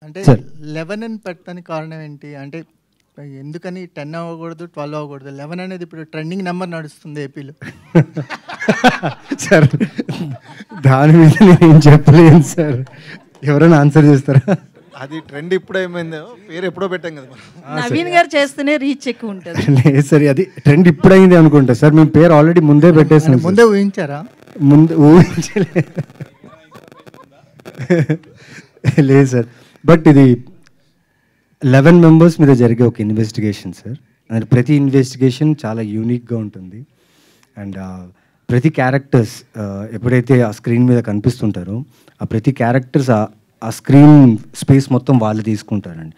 అంటే సార్ 11 అని పెట్టడానికి కారణం ఏంటి? అంటే ఎందుకని 10 అవ్వకూడదు, 12 అవ్వకూడదు? 11 అనేది ఇప్పుడు ట్రెండింగ్ నెంబర్ నడుస్తుంది ఏపీలో. సార్ దాని మీద నేను చెప్పలేను సార్, ఎవరైనా ఆన్సర్ చేస్తారా? అది ట్రెండ్ ఇప్పుడు ఏమైందో పేరు ఎప్పుడో పెట్టాం కదా మనం. నవీన్ గారు చేస్తేనే రీచ్ ఎక్కువ ఉంటుంది. లేదు సార్, అది ట్రెండ్ ఇప్పుడైంది అనుకుంటా సార్. మేము పేరు ఆల్రెడీ ముందే పెట్టేసాం. ముందే ఊహించారా? ముందు ఊహించలే. లేదు సార్, బట్ ఇది 11 మెంబర్స్ మీద జరిగే ఒక ఇన్వెస్టిగేషన్ సార్. అండ్ ప్రతి ఇన్వెస్టిగేషన్ చాలా యూనిక్గా ఉంటుంది. అండ్ ప్రతి క్యారెక్టర్స్ ఎప్పుడైతే ఆ స్క్రీన్ మీద కనిపిస్తుంటారో ఆ ప్రతి క్యారెక్టర్స్ ఆ స్క్రీన్ స్పేస్ మొత్తం వాళ్ళు తీసుకుంటారండి.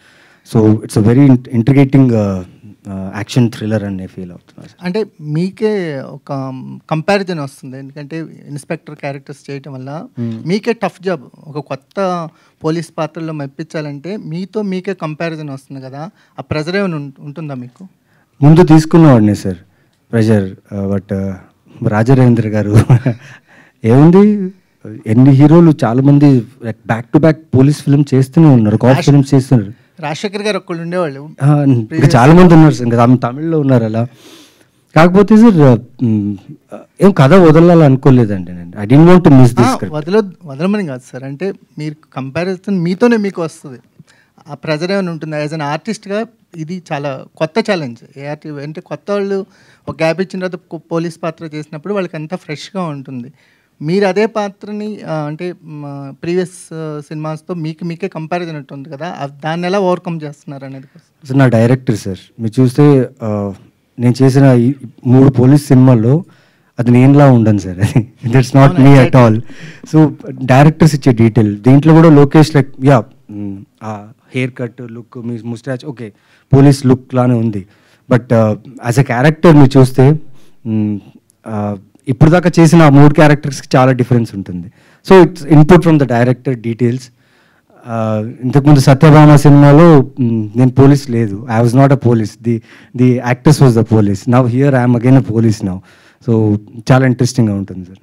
So it's a very intriguing action thriller అనే ఫీల్ అవుతున్నారు. అంటే మీకే ఒక కంపారిజన్ వస్తుంది, ఎందుకంటే ఇన్స్పెక్టర్ క్యారెక్టర్స్ చేయటం వల్ల మీకే టఫ్ జాబ్. ఒక కొత్త పోలీస్ పాత్రలో మెప్పించాలంటే మీకే కంపారిజన్ వస్తుంది కదా, ఆ ప్రెజర్ ఏమైనా ఉంటుందా మీకు? ముందు తీసుకున్నవాడినే సార్ ప్రెజర్, బట్ రాజరేంద్ర గారు ఏముంది, ఎన్ని హీరోలు చాలామంది back to back police film చేస్తూనే ఉన్నారు, కాప్ ఫిల్మ్స్ చేస్తున్నారు. రాజశేఖర్ గారు ఒక్కళ్ళు ఉండేవాళ్ళు, ఇంకా చాలా మంది ఉన్నారు సార్, ఇంకా తమిళ్లో ఉన్నారు అలా. కాకపోతే సార్ ఏం కథ వదలాలి అనుకోలేదండి నేను. I don't want to miss this. వదలమని కాదు సార్, అంటే మీరు కంపారిజన్ మీతోనే మీకు వస్తుంది. ఆ ప్రెజర్ ఏమైనా ఉంటుందా? యాజ్ అన్ ఆర్టిస్ట్గా ఇది చాలా కొత్త ఛాలెంజ్. అంటే కొత్త వాళ్ళు ఒక గ్యాప్ ఇచ్చిన తర్వాత పోలీస్ పాత్ర చేసినప్పుడు వాళ్ళకి అంతా ఫ్రెష్గా ఉంటుంది. మీరు అదే పాత్రని అంటే ప్రీవియస్ సినిమాస్తో మీకే కంపారిజన్ ఉంటుంది కదా, దాన్ని ఎలా ఓవర్కమ్ చేస్తున్నారు అనేది సార్. నా డైరెక్టర్ సార్ మీరు చూస్తే నేను చేసిన ఈ 3 పోలీస్ సినిమాల్లో అది నేనులా ఉండను సార్, అది that's not me at all. So directors ఇచ్చే డీటెయిల్ దీంట్లో కూడా Lokesh like yeah haircut look, మీ ముస్టాచ్ ఓకే పోలీస్ లుక్ లానే ఉంది. బట్ యాజ్ అ క్యారెక్టర్ మీరు చూస్తే ఇప్పుడు దాకా చేసిన 3 క్యారెక్టర్స్కి చాలా డిఫరెన్స్ ఉంటుంది. So it's input from the director details. ఇంతకుముందు సత్యభామ సినిమాలో నేను పోలీస్ లేదు, I was not a police, the actors was the police. Now here I'm again a police now. So చాలా ఇంట్రెస్టింగ్గా ఉంటుంది సార్.